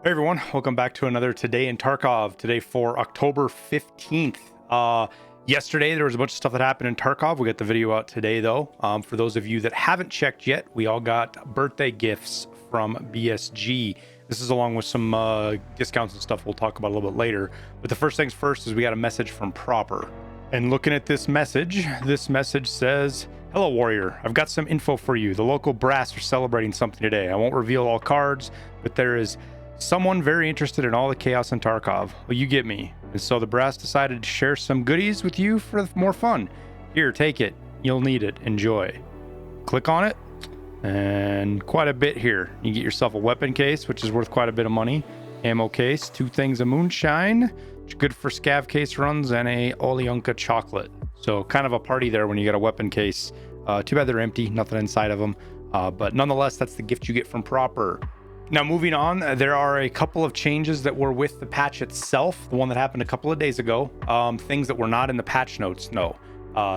Hey everyone, welcome back to another Today in Tarkov. Today for October 15th. Yesterday there was a bunch of stuff that happened in Tarkov. We got the video out today though. For those of you that haven't checked yet, we all got birthday gifts from BSG. This is along with some discounts and stuff we'll talk about a little bit later. But the first things first is we got a message from Prapor. And looking at this message says, "Hello Warrior, I've got some info for you. The local brass are celebrating something today. I won't reveal all cards, but there is someone very interested in all the chaos in Tarkov. Well, you get me. And so the brass decided to share some goodies with you for more fun. Here, take it. You'll need it. Enjoy." Click on it, and quite a bit here. You get yourself a weapon case, which is worth quite a bit of money. Ammo case, 2 things of moonshine, which is good for scav case runs, and a Olyonka chocolate. So kind of a party there when you get a weapon case. Too bad they're empty, nothing inside of them. But nonetheless, that's the gift you get from Prapor. Now, moving on, there are a couple of changes that were with the patch itself, the one that happened a couple of days ago, things that were not in the patch notes, no.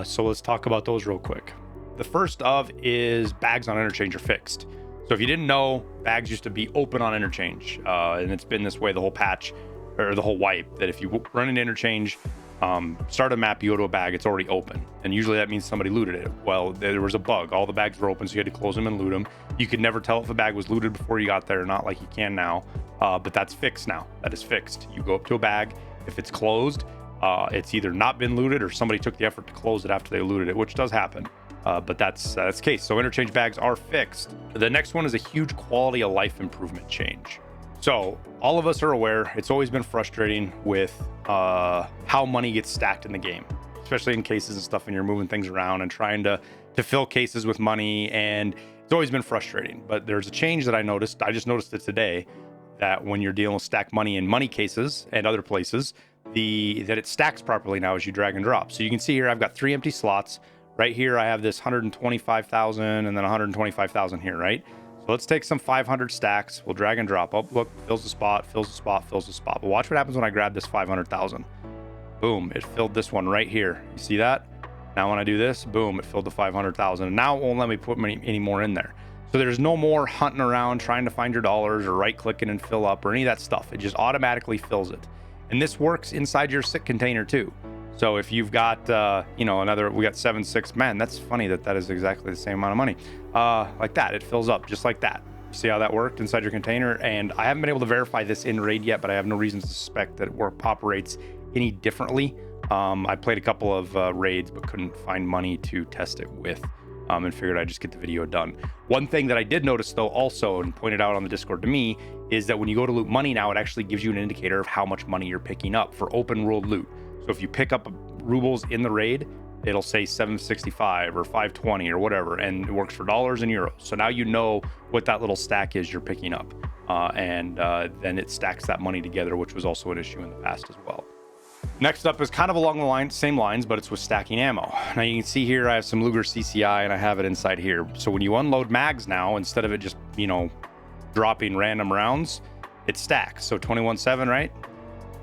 So let's talk about those real quick. The first of is bags on Interchange are fixed. So if you didn't know, bags used to be open on Interchange, and it's been this way the whole patch, or the whole wipe, that if you run an Interchange, start a map, you go to a bag, it's already open. And usually that means somebody looted it. Well, there was a bug. All the bags were open, so you had to close them and loot them. You could never tell if a bag was looted before you got there, not like you can now. But that's fixed now. That is fixed. You go up to a bag. If it's closed, it's either not been looted or somebody took the effort to close it after they looted it, which does happen. But that's the case. So Interchange bags are fixed. The next one is a huge quality of life improvement change. So all of us are aware it's always been frustrating with how money gets stacked in the game, especially in cases and stuff, and you're moving things around and trying to fill cases with money, and it's always been frustrating. But there's a change that I noticed. I just noticed it today, that when you're dealing with stacked money in money cases and other places, that it stacks properly now as you drag and drop. So you can see here I've got 3 empty slots. Right here I have this 125,000 and then 125,000 here, right? So let's take some 500 stacks. We'll drag and drop. Oh, look, fills the spot, fills the spot, fills the spot. But watch what happens when I grab this 500,000. Boom, it filled this one right here. You see that? Now when I do this, boom, it filled the 500,000. And now it won't let me put any more in there. So there's no more hunting around trying to find your dollars or right clicking and fill up or any of that stuff. It just automatically fills it. And this works inside your SIC container too. So if you've got, we got 7.6, man, that's funny that is exactly the same amount of money. Like that, it fills up just like that. See how that worked inside your container? And I haven't been able to verify this in raid yet, but I have no reason to suspect that it operates any differently. I played a couple of raids, but couldn't find money to test it with, and figured I'd just get the video done. One thing that I did notice though also, and pointed out on the Discord to me, is that when you go to loot money now, it actually gives you an indicator of how much money you're picking up for open world loot. So if you pick up rubles in the raid, it'll say 765 or 520 or whatever, and it works for dollars and euros. So now you know what that little stack is you're picking up, and then it stacks that money together, which was also an issue in the past as well. Next up is kind of along the same lines, but it's with stacking ammo. Now you can see here I have some Luger CCI and I have it inside here. So when you unload mags now, instead of it just, dropping random rounds, it stacks. So 21.7, right?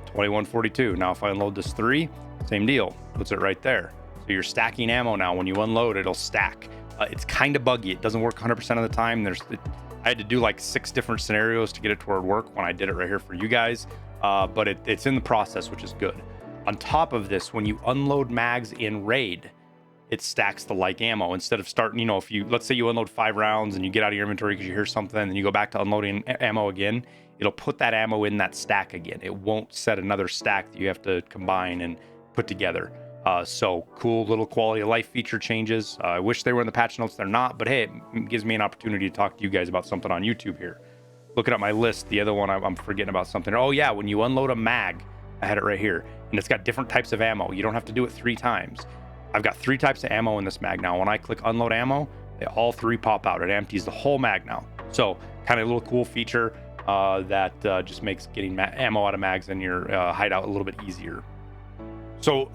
21.42. Now if I unload this 3, same deal, puts it right there. So you're stacking ammo now. When you unload, it'll stack. It's kind of buggy. It doesn't work 100% of the time. I had to do like 6 different scenarios to get it to where it work when I did it right here for you guys. But it's in the process, which is good. On top of this, when you unload mags in raid, it stacks the like ammo. Instead of starting, let's say you unload 5 rounds and you get out of your inventory because you hear something and you go back to unloading ammo again, it'll put that ammo in that stack again. It won't set another stack that you have to combine and put together. So cool little quality of life feature changes. I wish they were in the patch notes. They're not, but hey, it gives me an opportunity to talk to you guys about something on YouTube here. Looking at my list, the other one I'm forgetting about something. Oh yeah, when you unload a mag, I had it right here, and it's got different types of ammo. You don't have to do it 3 times. I've got 3 types of ammo in this mag now. When I click unload ammo, they all 3 pop out. It empties the whole mag now. So kind of a little cool feature that just makes getting ammo out of mags in your hideout a little bit easier. So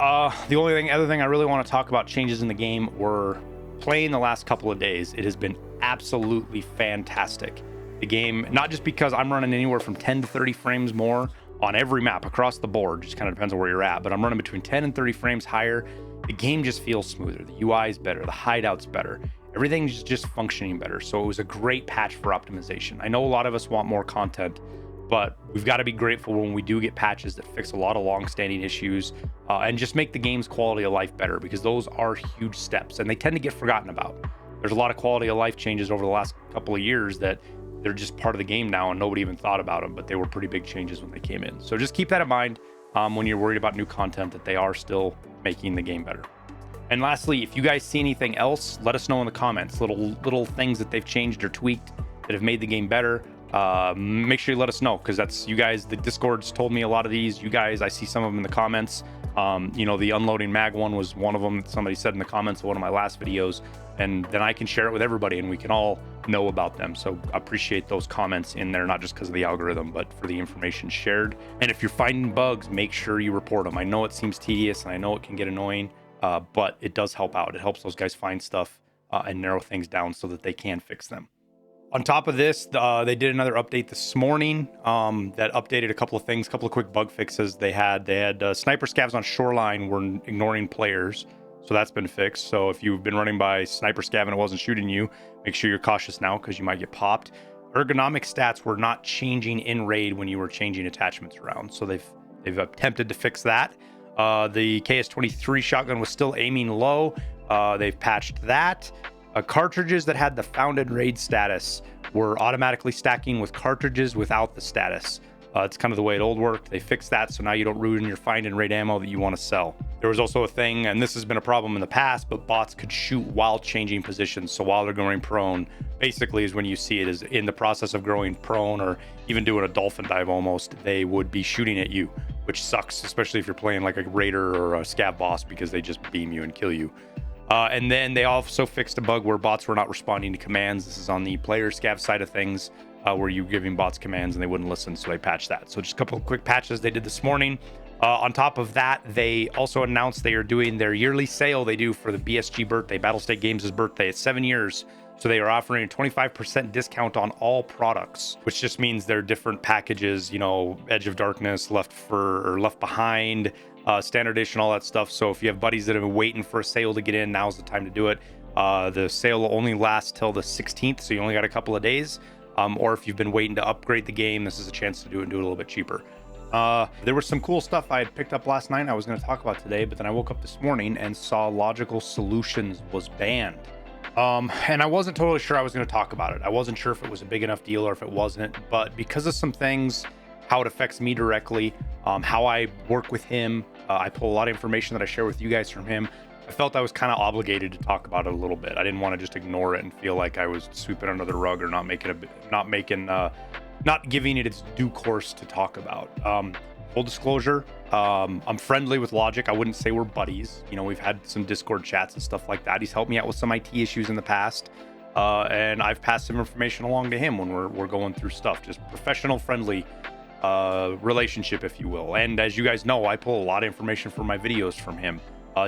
the other thing I really want to talk about changes in the game were playing the last couple of days. It has been absolutely fantastic. The game, not just because I'm running anywhere from 10 to 30 frames more on every map across the board, just kind of depends on where you're at, but I'm running between 10 and 30 frames higher. The game just feels smoother. The UI is better. The hideout's better. Everything's just functioning better. So it was a great patch for optimization. I know a lot of us want more content, but we've got to be grateful when we do get patches that fix a lot of long-standing issues and just make the game's quality of life better, because those are huge steps and they tend to get forgotten about. There's a lot of quality of life changes over the last couple of years that they're just part of the game now and nobody even thought about them, but they were pretty big changes when they came in. So just keep that in mind when you're worried about new content, that they are still making the game better. And lastly, if you guys see anything else, let us know in the comments. Little things that they've changed or tweaked that have made the game better. Make sure you let us know, because that's you guys. The Discord's told me a lot of these. You guys, I see some of them in the comments. You know, the unloading mag one was one of them that somebody said in the comments of one of my last videos, and then I can share it with everybody and we can all know about them. So I appreciate those comments in there, not just because of the algorithm, but for the information shared. And if you're finding bugs, make sure you report them. I know it seems tedious and I know it can get annoying, but it does help out. It helps those guys find stuff and narrow things down so that they can fix them. On top of this, they did another update this morning that updated a couple of things, a couple of quick bug fixes. They had sniper scavs on shoreline were ignoring players, so that's been fixed. So if you've been running by sniper scav and it wasn't shooting you, make sure you're cautious now, because you might get popped. Ergonomic stats were not changing in raid when you were changing attachments around, so they've attempted to fix that. The KS-23 shotgun was still aiming low. They've patched that. Cartridges that had the found in raid status were automatically stacking with cartridges without the status. It's kind of the way it old worked. They fixed that, so now you don't ruin your find and raid ammo that you want to sell. There was also a thing, and this has been a problem in the past, but bots could shoot while changing positions. So while they're going prone, basically is when you see it is in the process of growing prone or even doing a dolphin dive almost, they would be shooting at you, which sucks, especially if you're playing like a raider or a scav boss, because they just beam you and kill you. And then they also fixed a bug where bots were not responding to commands. This is on the player scav side of things, where you're giving bots commands and they wouldn't listen, so they patched that. So just a couple of quick patches they did this morning. On top of that, they also announced they are doing their yearly sale they do for the BSG birthday, Battlestate Games' birthday. It's 7 years. So they are offering a 25% discount on all products, which just means they're different packages, you know, Edge of Darkness, Left Behind, Standard Edition, all that stuff. So if you have buddies that have been waiting for a sale to get in, now's the time to do it. The sale will only last till the 16th, so you only got a couple of days. Or if you've been waiting to upgrade the game, this is a chance to do it and do it a little bit cheaper. There was some cool stuff I had picked up last night I was going to talk about today, but then I woke up this morning and saw Logical Solutions was banned. And I wasn't totally sure I was going to talk about it. I wasn't sure if it was a big enough deal or if it wasn't, but because of some things, how it affects me directly, how I work with him, I pull a lot of information that I share with you guys from him. I felt I was kind of obligated to talk about it a little bit. I didn't want to just ignore it and feel like I was sweeping under the rug or not giving it its due course to talk about. Full disclosure, I'm friendly with Logic. I wouldn't say we're buddies. You know, we've had some Discord chats and stuff like that. He's helped me out with some IT issues in the past, and I've passed some information along to him when we're going through stuff. Just professional, friendly relationship, if you will. And as you guys know, I pull a lot of information from my videos from him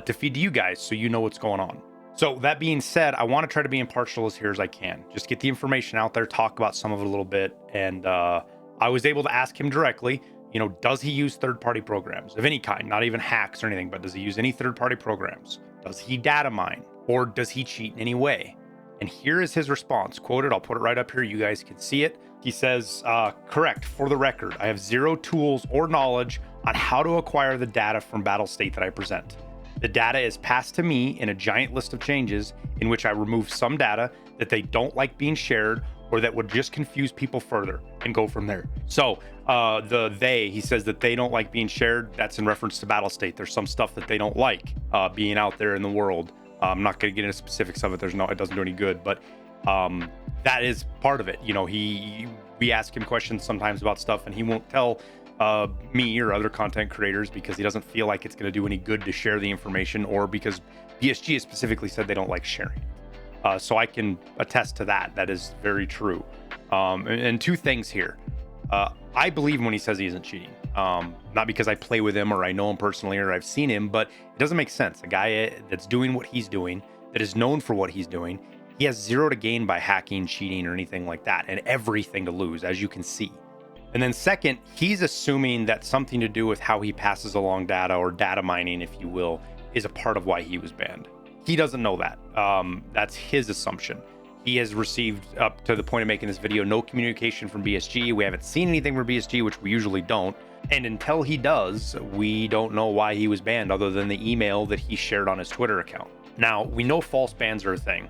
to feed to you guys, so you know what's going on. So that being said, I want to try to be impartial as here as I can. Just get the information out there, talk about some of it a little bit. And I was able to ask him directly, you know, does he use third-party programs of any kind, not even hacks or anything, but does he use any third-party programs? Does he data mine, or does he cheat in any way? And here is his response, quoted. I'll put it right up here. You guys can see it. He says, correct, for the record, I have zero tools or knowledge on how to acquire the data from Battlestate that I present. The data is passed to me in a giant list of changes in which I remove some data that they don't like being shared or that would just confuse people further and go from there. So he says that they don't like being shared. That's in reference to Battlestate. There's some stuff that they don't like being out there in the world. I'm not going to get into specifics of it. It doesn't do any good, but that is part of it. You know, we ask him questions sometimes about stuff and he won't tell me or other content creators because he doesn't feel like it's going to do any good to share the information, or because BSG has specifically said they don't like sharing. So I can attest to that. That is very true. And two things here. I believe when he says he isn't cheating, not because I play with him or I know him personally or I've seen him, but it doesn't make sense. A guy that's doing what he's doing, that is known for what he's doing, he has zero to gain by hacking, cheating, or anything like that, and everything to lose, as you can see. And then second, he's assuming that something to do with how he passes along data, or data mining, if you will, is a part of why he was banned. He doesn't know that. That's his assumption. He has received, up to the point of making this video, no communication from BSG. We haven't seen anything from BSG, which we usually don't. And until he does, we don't know why he was banned other than the email that he shared on his Twitter account. Now, we know false bans are a thing.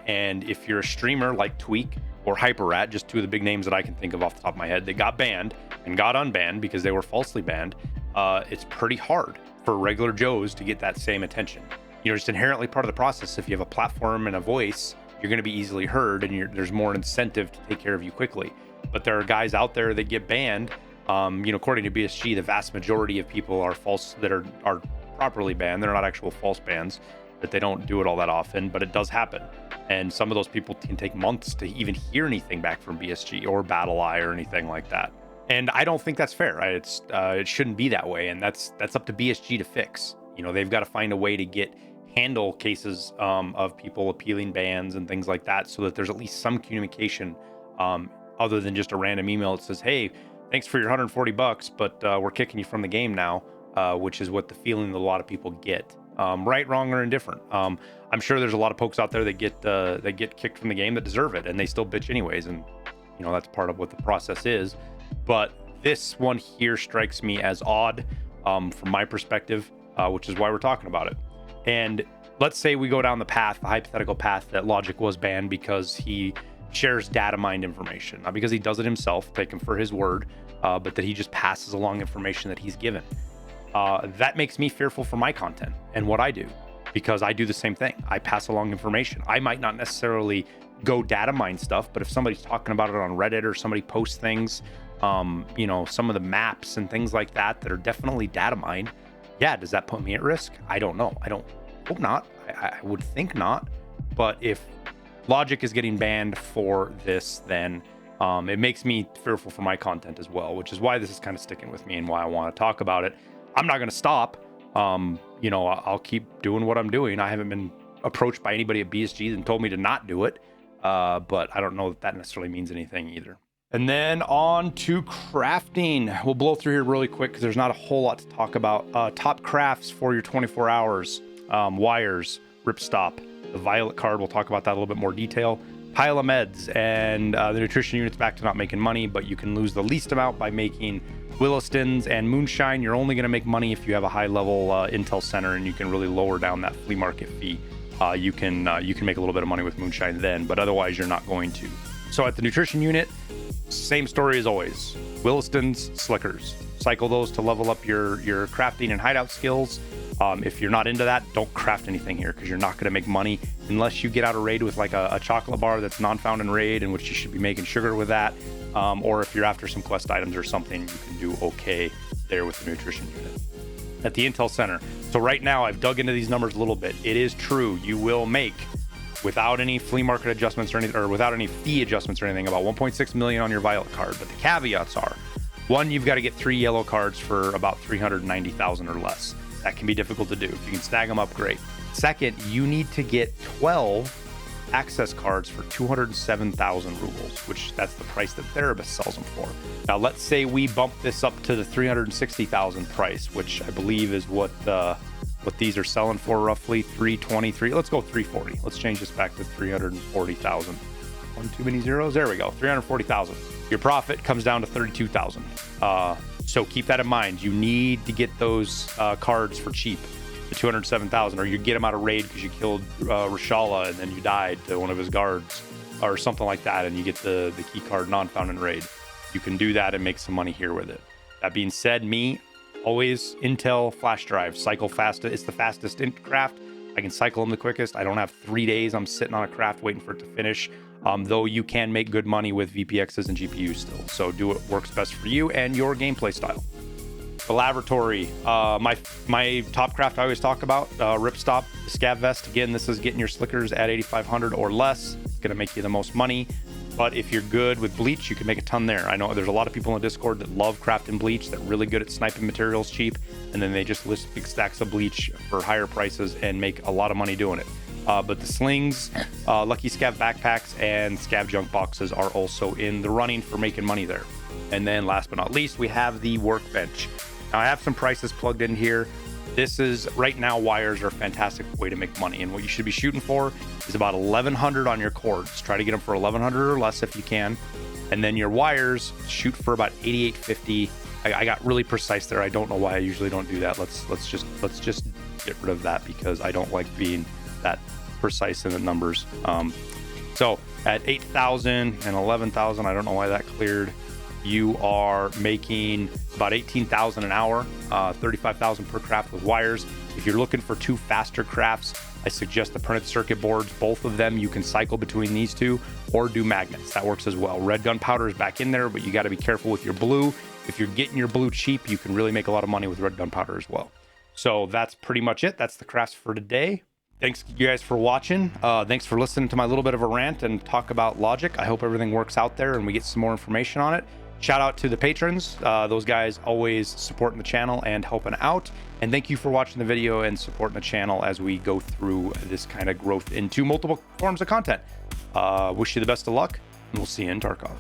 And if you're a streamer like Tweak or HyperRat, just two of the big names that I can think of off the top of my head, that got banned and got unbanned because they were falsely banned, it's pretty hard for regular Joes to get that same attention. You know, just inherently part of the process. If you have a platform and a voice, you're going to be easily heard, and there's more incentive to take care of you quickly. But there are guys out there that get banned. You know, according to BSG, the vast majority of people are false, that are properly banned. They're not actual false bans, that they don't do it all that often, but it does happen. And some of those people can take months to even hear anything back from BSG or BattleEye or anything like that. And I don't think that's fair. It shouldn't be that way, and that's up to BSG to fix. You know, they've got to find a way to handle cases of people appealing bans and things like that, so that there's at least some communication other than just a random email that says, hey, thanks for your $140, but we're kicking you from the game now, which is what the feeling that a lot of people get. Right, wrong, or indifferent. I'm sure there's a lot of folks out there that get kicked from the game that deserve it, and they still bitch anyways, and you know, that's part of what the process is. But this one here strikes me as odd from my perspective, which is why we're talking about it. And let's say we go down the hypothetical path that Logic was banned because he shares data mined information, not because he does it himself, take him for his word, but that he just passes along information that he's given. That makes me fearful for my content and what I do, because I do the same thing. I pass along information. I might not necessarily go data mine stuff, but if somebody's talking about it on Reddit or somebody posts things, you know, some of the maps and things like that are definitely data mined. Yeah, does that put me at risk? I don't know. I don't hope not. I would think not. But if Logic is getting banned for this, then it makes me fearful for my content as well, which is why this is kind of sticking with me and why I want to talk about it. I'm not going to stop. You know, I'll keep doing what I'm doing. I haven't been approached by anybody at BSG and told me to not do it. But I don't know that necessarily means anything either. And then on to crafting. We'll blow through here really quick because there's not a whole lot to talk about. Top crafts for your 24 hours. Wires, ripstop, the violet card. We'll talk about that a little bit more detail. Pile of meds, and the nutrition unit's back to not making money, but you can lose the least amount by making Willowstons and moonshine. You're only going to make money if you have a high level intel center, and you can really lower down that flea market fee. You can make a little bit of money with moonshine then, but otherwise you're not going to. So at the nutrition unit, same story as always. Willowstons, slickers. Cycle those to level up your crafting and hideout skills. If you're not into that, don't craft anything here because you're not going to make money unless you get out of raid with like a chocolate bar that's non-found in raid, in which you should be making sugar with that. Or if you're after some quest items or something, you can do okay there with the nutrition unit. At the intel center, so right now I've dug into these numbers a little bit. It is true, you will make, without any flea market adjustments or anything, or without any fee adjustments or anything, about 1.6 million on your violet card. But the caveats are, one, you've got to get 3 yellow cards for about 390,000 or less. That can be difficult to do. If you can snag them up, great. Second, you need to get 12 access cards for 207,000 rubles, which that's the price that Therapist sells them for. Now, let's say we bump this up to the 360,000 price, which I believe is what these are selling for, roughly 323. Let's go 340. Let's change this back to 340,000. One too many zeros. There we go. 340,000. Your profit comes down to 32,000. So keep that in mind. You need to get those cards for cheap, the 207,000, or you get them out of raid because you killed Rashala and then you died to one of his guards or something like that, and you get the key card non-found in raid. You can do that and make some money here with it. That being said, me, always Intel flash drive, cycle fast. It's the fastest in craft. I can cycle them the quickest. I don't have 3 days. I'm sitting on a craft waiting for it to finish. Though you can make good money with VPXs and GPUs still. So do what works best for you and your gameplay style. The laboratory, my top craft I always talk about, ripstop, the scav vest. Again, this is getting your slickers at 8,500 or less. It's going to make you the most money. But if you're good with bleach, you can make a ton there. I know there's a lot of people in the Discord that love crafting bleach, that are really good at sniping materials cheap, and then they just list big stacks of bleach for higher prices and make a lot of money doing it. But the slings, lucky scav backpacks, and scav junk boxes are also in the running for making money there. And then last but not least, we have the workbench. Now I have some prices plugged in here. This is right now, wires are a fantastic way to make money, and what you should be shooting for is about 1100 on your cords. Try to get them for 1100 or less if you can, and then your wires shoot for about 8850. I got really precise there. I don't know why I usually don't do that. Let's just get rid of that because I don't like being that precise in the numbers. So at 8,000 and 11,000, I don't know why that cleared. You are making about 18,000 an hour, 35,000 per craft with wires. If you're looking for two faster crafts, I suggest the printed circuit boards. Both of them, you can cycle between these two or do magnets. That works as well. Red gunpowder is back in there, but you got to be careful with your blue. If you're getting your blue cheap, you can really make a lot of money with red gunpowder as well. So that's pretty much it. That's the crafts for today. Thanks you guys for watching. Thanks for listening to my little bit of a rant and talk about logic. I hope everything works out there and we get some more information on it. Shout out to the patrons. Those guys always supporting the channel and helping out. And thank you for watching the video and supporting the channel as we go through this kind of growth into multiple forms of content. Wish you the best of luck, and we'll see you in Tarkov.